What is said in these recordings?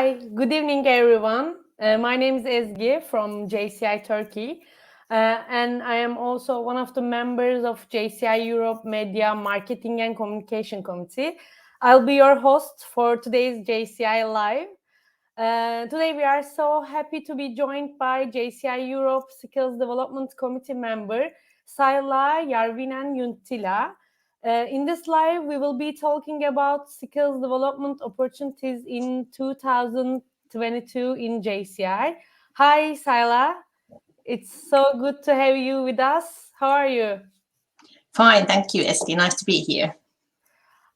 Hi, good evening, everyone. My name is Ezgi from JCI Turkey, and I am also one of the members of JCI Europe Media Marketing and Communication Committee. I'll be your host for today's JCI Live. Today, we are so happy to be joined by JCI Europe Skills Development Committee member Saila Järvinen-Junttila. In this live, we will be talking about skills development opportunities in 2022 in JCI. Hi, Saila. It's so good to have you with us. How are you? Fine, thank you, Esti. Nice to be here.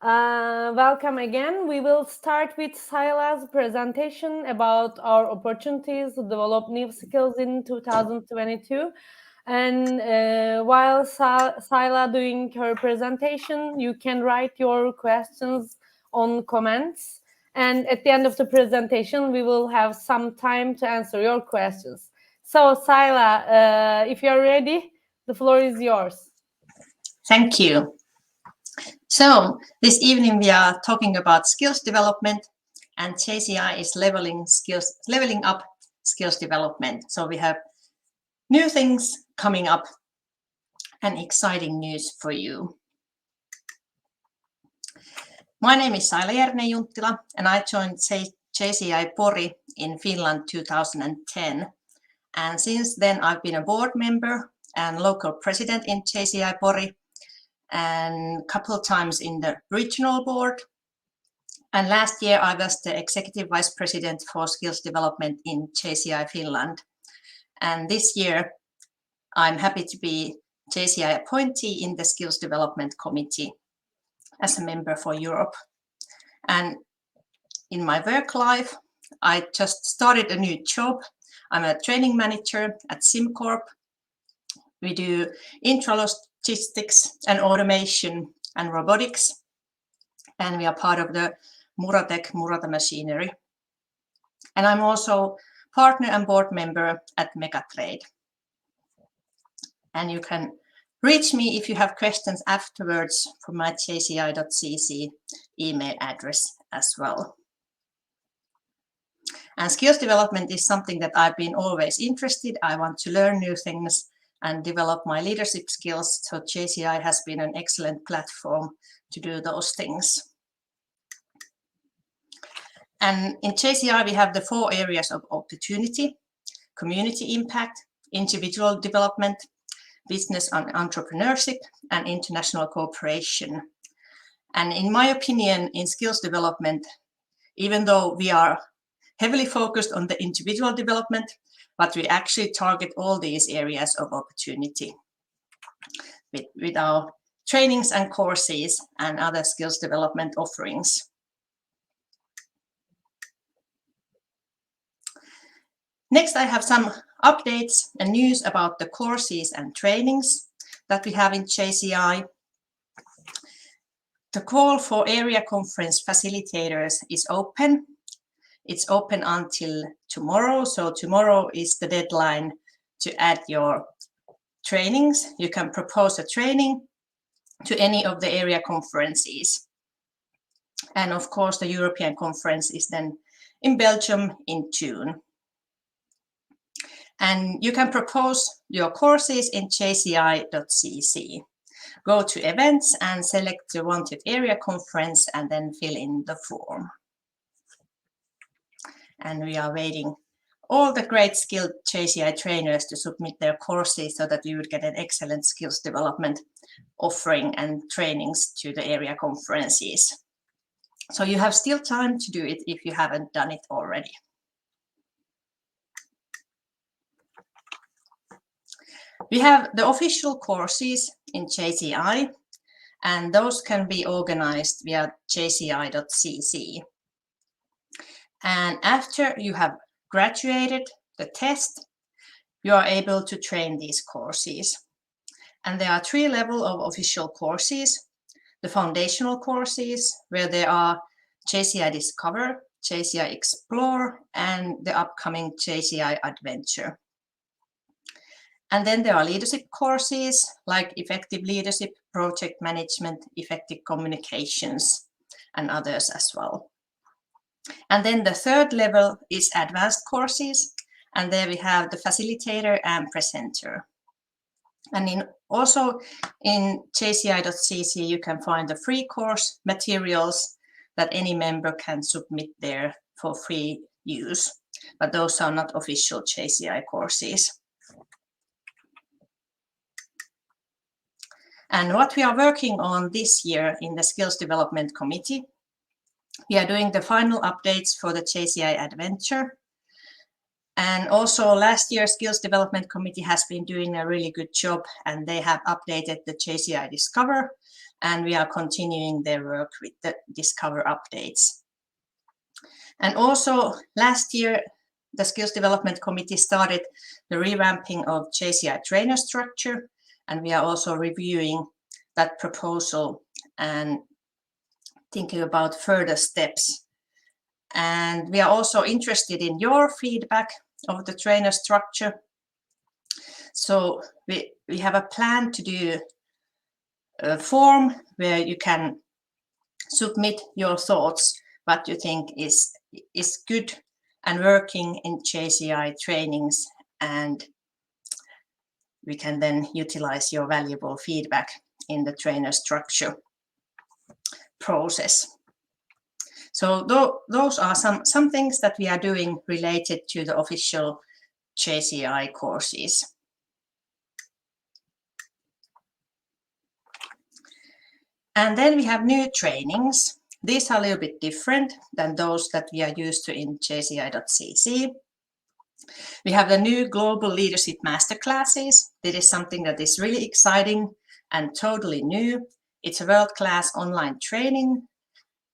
Welcome again. We will start with Saila's presentation about our opportunities to develop new skills in 2022. And while Saila doing her presentation, you can write your questions on comments. And at the end of the presentation, we will have some time to answer your questions. So Saila, if you're ready, the floor is yours. Thank you. So this evening we are talking about skills development, and JCI is leveling up skills development. So we have new things coming up and exciting news for you. My name is Saila Järvinen-Junttila, and I joined JCI Pori in Finland 2010. And since then I've been a board member and local president in JCI Pori, and a couple of times in the regional board. And last year I was the executive vice president for skills development in JCI Finland. And this year I'm happy to be JCI appointee in the skills development committee as a member for Europe. And in my work life, I just started a new job. I'm a training manager at SimCorp. We do intralogistics and automation and robotics. And we are part of the Murata machinery. And I'm also partner and board member at Megatrade. And you can reach me if you have questions afterwards from my jci.cc email address as well. And skills development is something that I've been always interested. I want to learn new things and develop my leadership skills. So JCI has been an excellent platform to do those things. And in JCI, we have the 4 areas of opportunity: community impact, individual development, business and entrepreneurship, and international cooperation. And in my opinion, in skills development, even though we are heavily focused on the individual development, but we actually target all these areas of opportunity with our trainings and courses and other skills development offerings. Next, I have some updates and news about the courses and trainings that we have in JCI. The call for area conference facilitators is open. It's open until tomorrow. So tomorrow is the deadline to add your trainings. You can propose a training to any of the area conferences. And of course, the European conference is then in Belgium in June. And you can propose your courses in jci.cc. Go to events and select the wanted area conference and then fill in the form. And we are waiting all the great skilled JCI trainers to submit their courses so that we would get an excellent skills development offering and trainings to the area conferences. So you have still time to do it if you haven't done it already. We have the official courses in JCI, and those can be organized via jci.cc. And after you have graduated the test, you are able to train these courses. And there are 3 levels of official courses: the foundational courses, where there are JCI Discover, JCI Explore, and the upcoming JCI Adventure. And then there are leadership courses like effective leadership, project management, effective communications, and others as well. And then the third level is advanced courses. And there we have the facilitator and presenter. And also in jci.cc, you can find the free course materials that any member can submit there for free use. But those are not official JCI courses. And what we are working on this year in the Skills Development Committee, we are doing the final updates for the JCI Adventure. And also last year, Skills Development Committee has been doing a really good job, and they have updated the JCI Discover, and we are continuing their work with the Discover updates. And also last year, the Skills Development Committee started the revamping of JCI trainer structure, and we are also reviewing that proposal and thinking about further steps. And we are also interested in your feedback of the trainer structure. So we have a plan to do a form where you can submit your thoughts, what you think is good and working in JCI trainings, and we can then utilize your valuable feedback in the trainer structure process. So those are some things that we are doing related to the official JCI courses. And then we have new trainings. These are a little bit different than those that we are used to in jci.cc. We have the new Global Leadership Masterclasses. This is something that is really exciting and totally new. It's a world-class online training.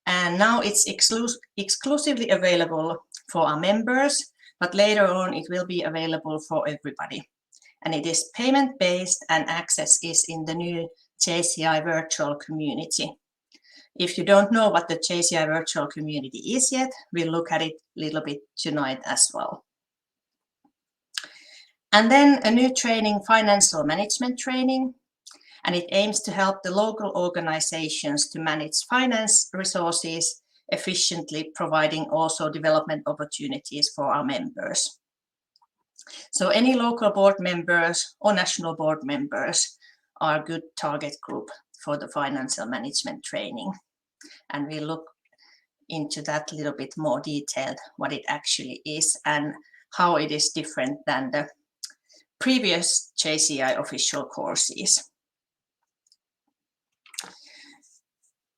And now it's exclusively available for our members, but later on it will be available for everybody. And it is payment-based, and access is in the new JCI virtual community. If you don't know what the JCI virtual community is yet, we'll look at it a little bit tonight as well. And then a new training, financial management training. And it aims to help the local organizations to manage finance resources efficiently, providing also development opportunities for our members. So any local board members or national board members are a good target group for the financial management training. And we look into that a little bit more detailed, what it actually is and how it is different than the previous JCI official courses.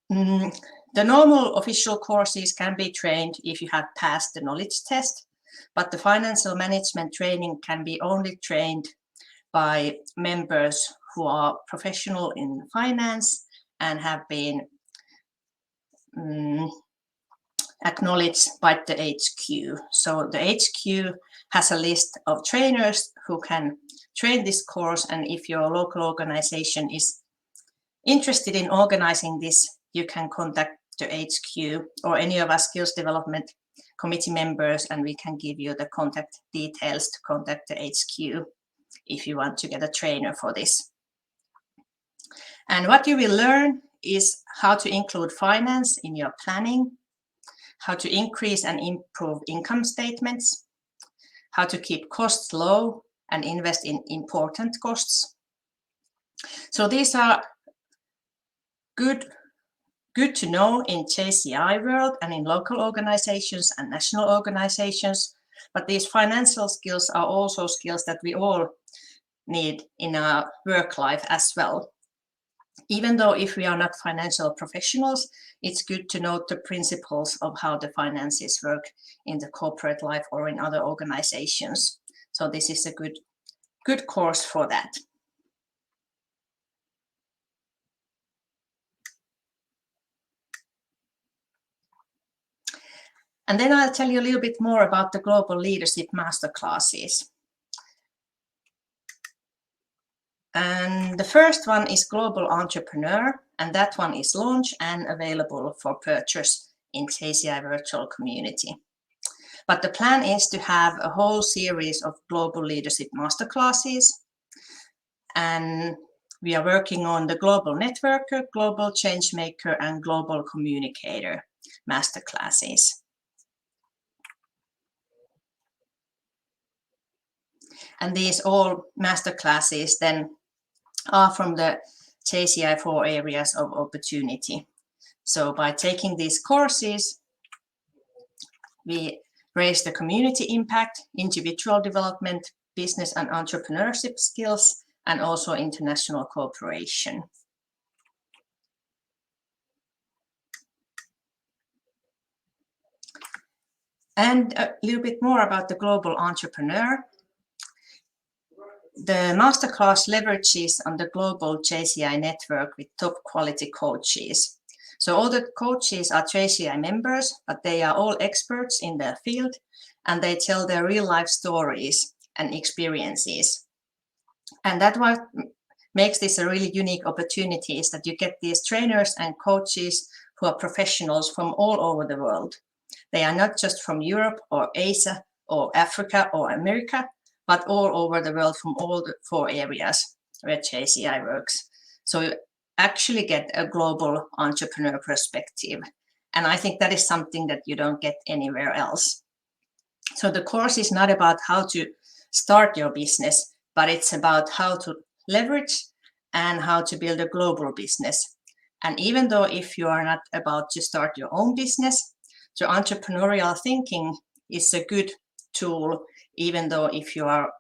The normal official courses can be trained if you have passed the knowledge test, but the financial management training can be only trained by members who are professional in finance and have been acknowledged by the HQ. So the HQ has a list of trainers who can train this course, and if your local organization is interested in organizing this, you can contact the HQ or any of our Skills Development Committee members, and we can give you the contact details to contact the HQ if you want to get a trainer for this. And what you will learn is how to include finance in your planning, how to increase and improve income statements, how to keep costs low and invest in important costs. So these are good to know in JCI world and in local organizations and national organizations, but these financial skills are also skills that we all need in our work life as well. Even though if we are not financial professionals, it's good to know the principles of how the finances work in the corporate life or in other organizations. So this is a good course for that. And then I'll tell you a little bit more about the Global Leadership Masterclasses. And the first one is Global Entrepreneur, and that one is launched and available for purchase in JCI virtual community. But the plan is to have a whole series of Global Leadership Masterclasses, and we are working on the Global Networker, Global Changemaker, and Global Communicator Masterclasses. And these all masterclasses then are from the JCI 4 areas of opportunity. So by taking these courses, we raise the community impact, individual development, business and entrepreneurship skills, and also international cooperation. And a little bit more about the Global Entrepreneur. The masterclass leverages on the global JCI network with top quality coaches. So all the coaches are JCI members, but they are all experts in their field, and they tell their real life stories and experiences. And that's what makes this a really unique opportunity, is that you get these trainers and coaches who are professionals from all over the world. They are not just from Europe or Asia or Africa or America, but all over the world from all the 4 areas where JCI works. So you actually get a global entrepreneur perspective. And I think that is something that you don't get anywhere else. So the course is not about how to start your business, but it's about how to leverage and how to build a global business. And even though if you are not about to start your own business, so entrepreneurial thinking is a good tool, even though if you are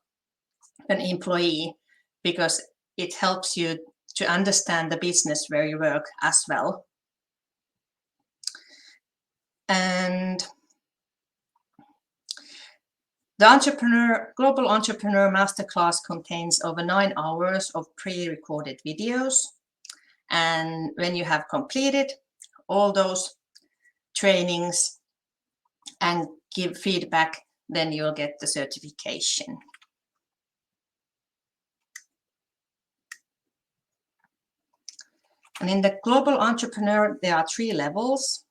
an employee, because it helps you to understand the business where you work as well. And the Global Entrepreneur Masterclass contains over 9 hours of pre-recorded videos. And when you have completed all those trainings and give feedback, then you'll get the certification. And in the Global Entrepreneur, there are 3 levels.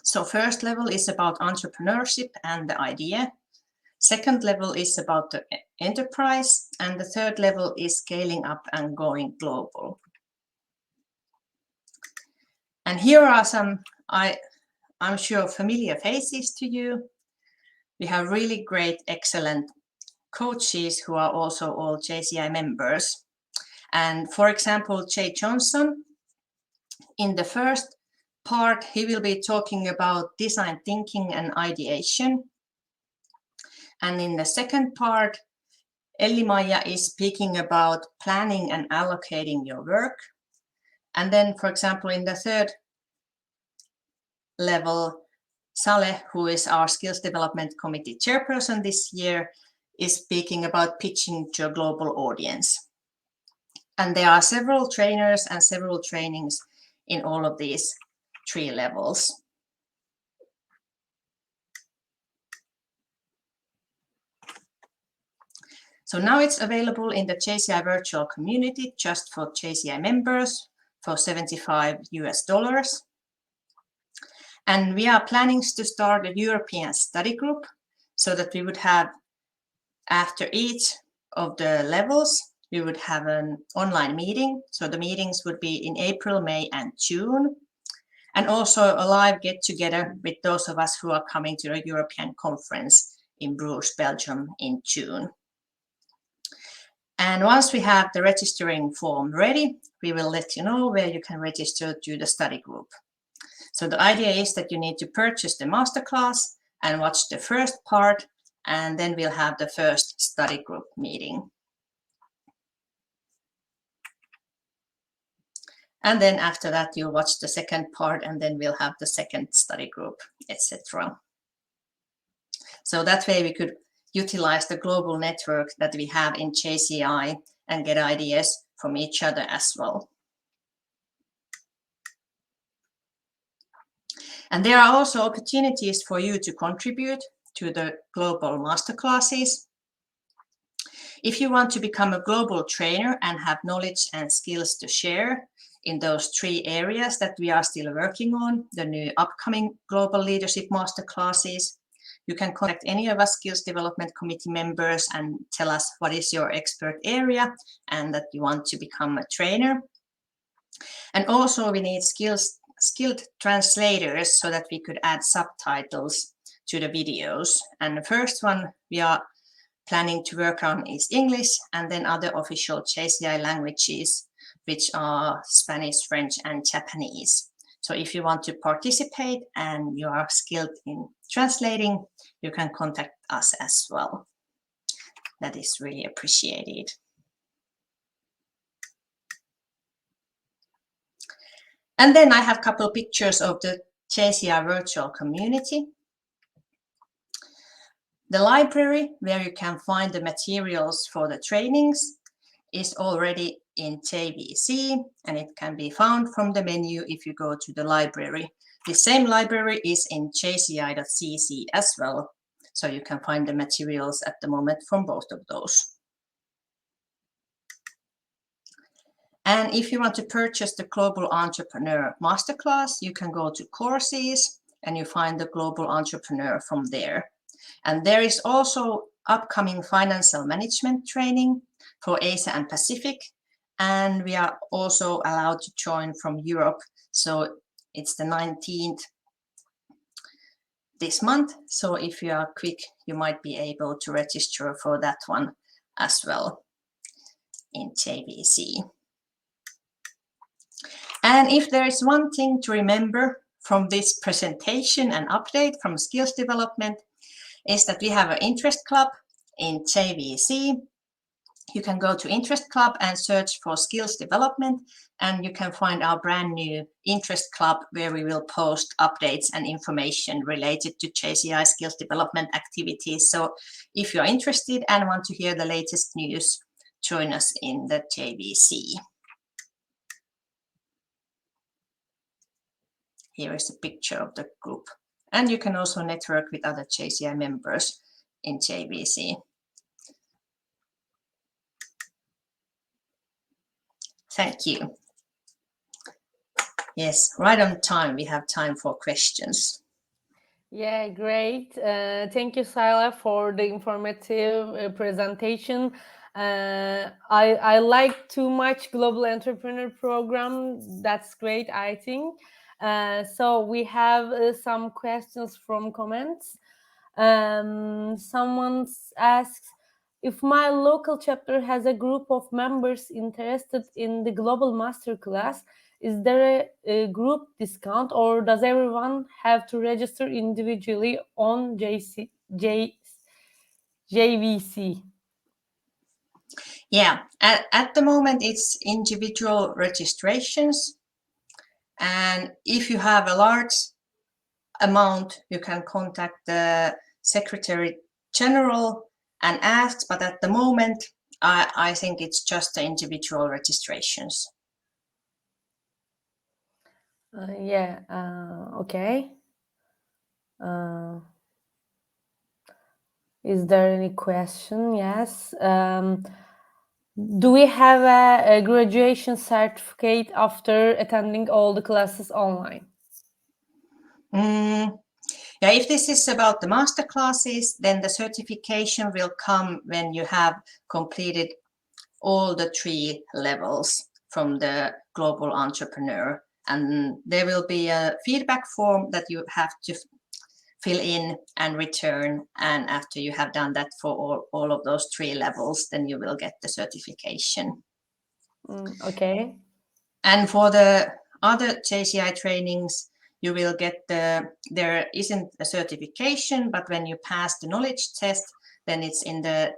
So first level is about entrepreneurship and the idea. Second level is about the enterprise. And the third level is scaling up and going global. And here are some, I'm sure, familiar faces to you. We have really great, excellent coaches who are also all JCI members. And for example, Jay Johnson, in the first part, he will be talking about design thinking and ideation. And in the second part, Elli-Maija is speaking about planning and allocating your work. And then, for example, in the third level, Sale, who is our Skills Development Committee chairperson this year, is speaking about pitching to a global audience. And there are several trainers and several trainings in all of these 3 levels. So now it's available in the JCI virtual community just for JCI members for $75 US. And we are planning to start a European study group so that we would have, after each of the levels, we would have an online meeting. So the meetings would be in April, May, and June. And also a live get-together with those of us who are coming to a European conference in Bruges, Belgium in June. And once we have the registering form ready, we will let you know where you can register to the study group. So the idea is that you need to purchase the masterclass and watch the first part, and then we'll have the first study group meeting. And then after that, you'll watch the second part, and then we'll have the second study group, etc. So that way we could utilize the global network that we have in JCI and get ideas from each other as well. And there are also opportunities for you to contribute to the global masterclasses. If you want to become a global trainer and have knowledge and skills to share in those 3 areas that we are still working on, the new upcoming global leadership masterclasses, you can contact any of us Skills Development Committee members and tell us what is your expert area and that you want to become a trainer. And also we need skilled translators so that we could add subtitles to the videos. And the first one we are planning to work on is English, and then other official JCI languages, which are Spanish, French, and Japanese. So if you want to participate and you are skilled in translating, you can contact us as well. That is really appreciated. And then I have a couple of pictures of the JCI virtual community. The library, where you can find the materials for the trainings, is already in JVC, and it can be found from the menu if you go to the library. The same library is in jci.cc as well, so you can find the materials at the moment from both of those. And if you want to purchase the Global Entrepreneur Masterclass, you can go to courses and you find the Global Entrepreneur from there. And there is also upcoming financial management training for Asia and Pacific. And we are also allowed to join from Europe. So it's the 19th this month. So if you are quick, you might be able to register for that one as well in JVC. And if there is one thing to remember from this presentation and update from Skills Development, is that we have an interest club in JVC. You can go to Interest Club and search for Skills Development, and you can find our brand new Interest Club where we will post updates and information related to JCI Skills Development activities. So if you're interested and want to hear the latest news, join us in the JVC. Here is a picture of the group. And you can also network with other JCI members in JVC. Thank you. Yes, right on time. We have time for questions. Yeah, great. Thank you, Saila, for the informative presentation. I like too much Global Entrepreneur Program. That's great, I think. So we have some questions from comments. Someone asks, if my local chapter has a group of members interested in the Global Masterclass, is there a group discount, or does everyone have to register individually on JVC? Yeah, at the moment it's individual registrations. And if you have a large amount, you can contact the Secretary General and ask, but at the moment, I think it's just the individual registrations. Okay. Is there any question? Yes. Do we have a graduation certificate after attending all the classes online? Yeah, if this is about the master classes, then the certification will come when you have completed all the 3 levels from the Global Entrepreneur. And there will be a feedback form that you have to fill in and return. And after you have done that for all of those 3 levels, then you will get the certification. Okay. And for the other JCI trainings, you will get there isn't a certification, but when you pass the knowledge test, then it's in the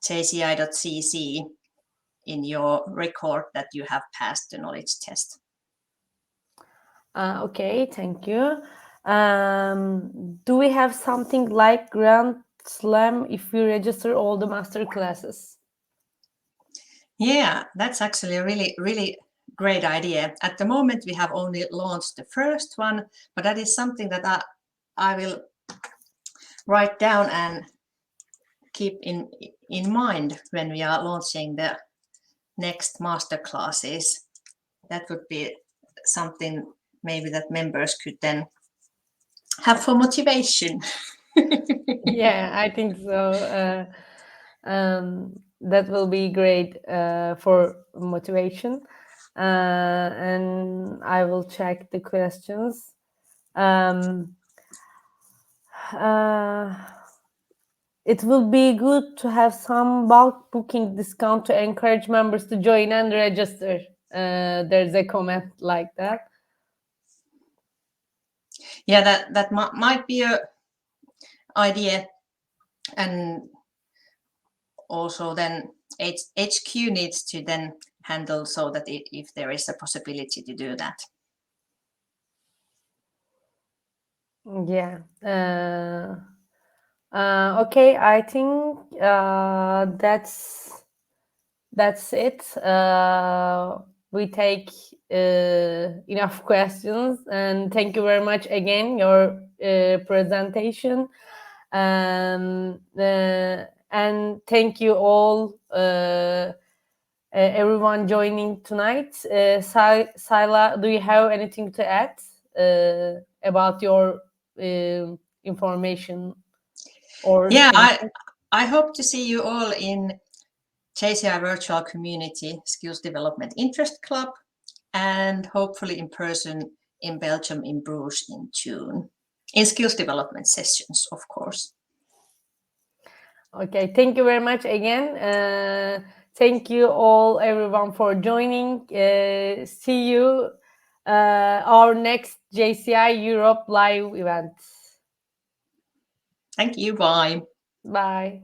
jci.cc in your record that you have passed the knowledge test. Okay, thank you. Do we have something like Grand Slam if we register all the master classes? Yeah, that's actually a really great idea. At the moment, we have only launched the first one, but that is something that I will write down and keep in mind when we are launching the next master classes. That would be something maybe that members could then have for motivation. Yeah, I think so. That will be great for motivation. And I will check the questions. it will be good to have some bulk booking discount to encourage members to join and register. There's a comment like that. Yeah, that might be a idea, and also then HQ needs to then handle so that if there is a possibility to do that. Yeah. Okay, I think that's it. We take enough questions, and thank you very much again your presentation, and thank you all everyone joining tonight. Saila, do you have anything to add about your information? Or yeah, I hope to see you all in JCI Virtual Community Skills Development Interest Club, and hopefully in person in Belgium, in Bruges in June, in skills development sessions, of course. Okay, thank you very much again. Thank you all, everyone, for joining. See you our next JCI Europe live event. Thank you. Bye. Bye.